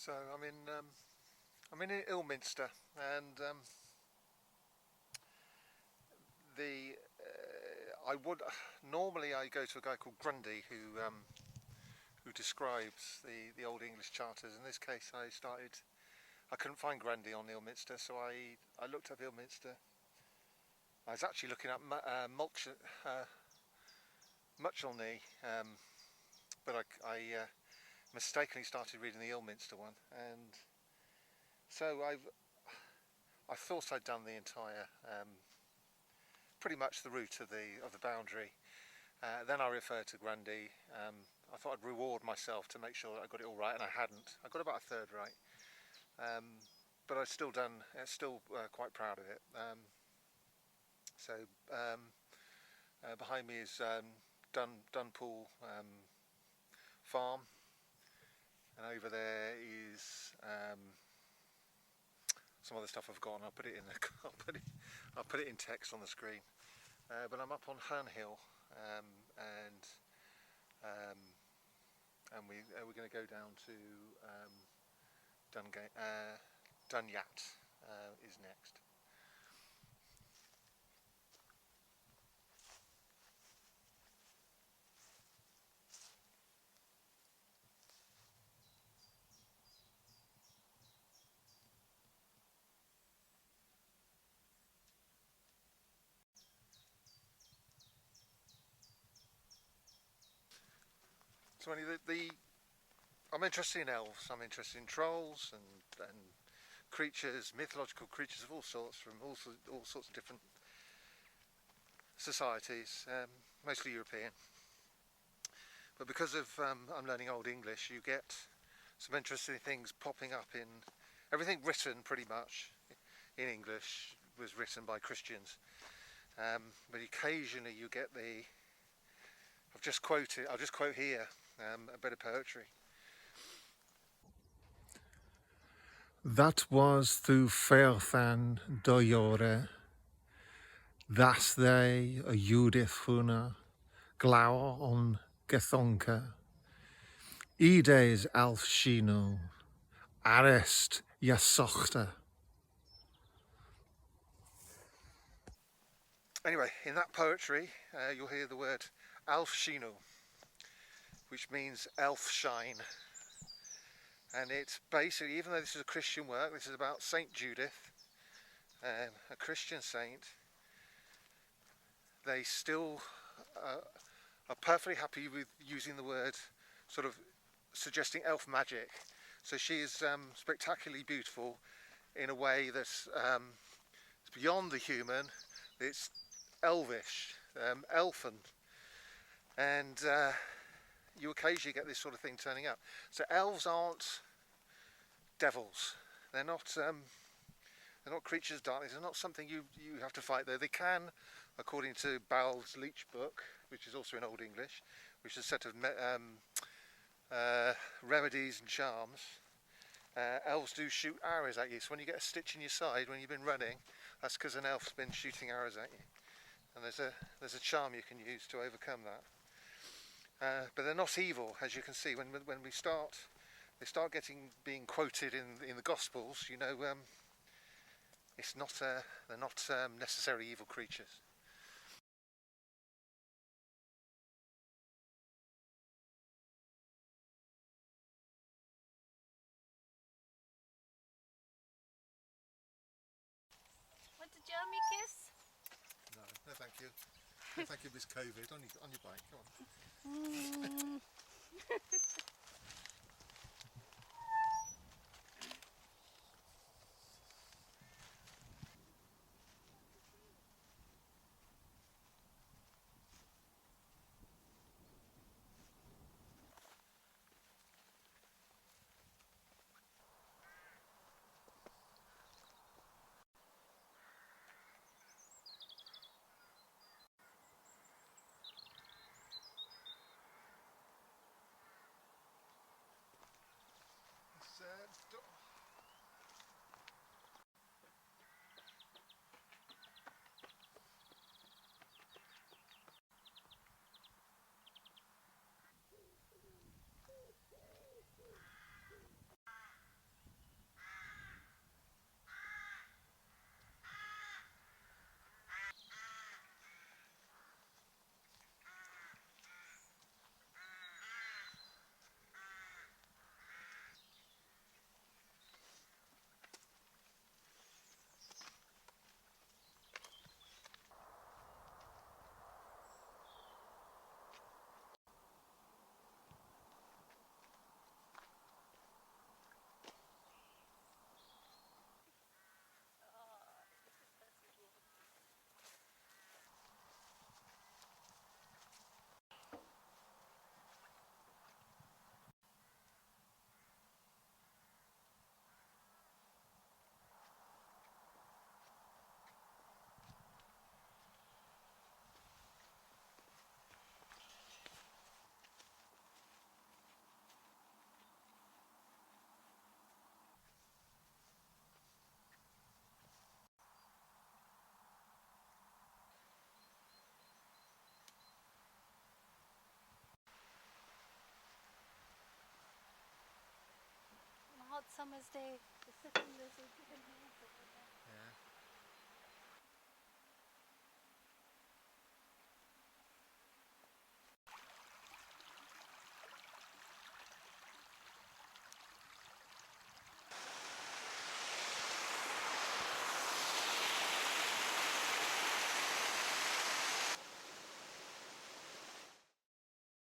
So I'm in Ilminster, and the I would normally I go to a guy called Grundy who describes the old English charters. In this case, I couldn't find Grundy on Ilminster, so I looked up Ilminster. I was actually looking up Muchelney, but I mistakenly started reading the Ilminster one, and so I thought I'd done the entire, pretty much the route of the boundary. Then I referred to Grundy. I thought I'd reward myself to make sure that I got it all right, and I hadn't. I got about a third right, but I've still quite proud of it. So behind me is Dunpool Farm, and over there is some other stuff I've forgotten. I'll put it in I'll put it in text on the screen. But I'm up on Herne Hill, and we're going to go down to Dunyat is next. So I'm interested in elves. I'm interested in trolls and creatures, mythological creatures of all sorts, from all sorts of different societies, mostly European. But because of I'm learning Old English, you get some interesting things popping up in everything written pretty much in English was written by Christians. But occasionally you get I'll just quote here a bit of poetry. That was through Fairthan Doyore, thas they a Judith Funa, Glower on Gethonka, Ides Alf Shino, Arest Yasochta. Anyway, in that poetry, you'll hear the word Alf Shino, which means elf shine. And it's basically, even though this is a Christian work, this is about Saint Judith, a Christian saint, they still are perfectly happy with using the word, sort of suggesting elf magic. So she is spectacularly beautiful in a way that's beyond the human. It's elvish, elfin, and you occasionally get this sort of thing turning up. So elves aren't devils. They're not creatures of darkness. They're not something you have to fight. Though they can, according to Baal's Leech book, which is also in Old English, which is a set of remedies and charms. Elves do shoot arrows at you. So when you get a stitch in your side when you've been running, that's because an elf's been shooting arrows at you. And there's a charm you can use to overcome that. But they're not evil, as you can see. When they start being quoted in the Gospels, you know, they're not necessarily evil creatures. Want a germy kiss? No, thank you. No, thank you, Miss COVID. On your bike, come on. summer's day, the second lizard in here.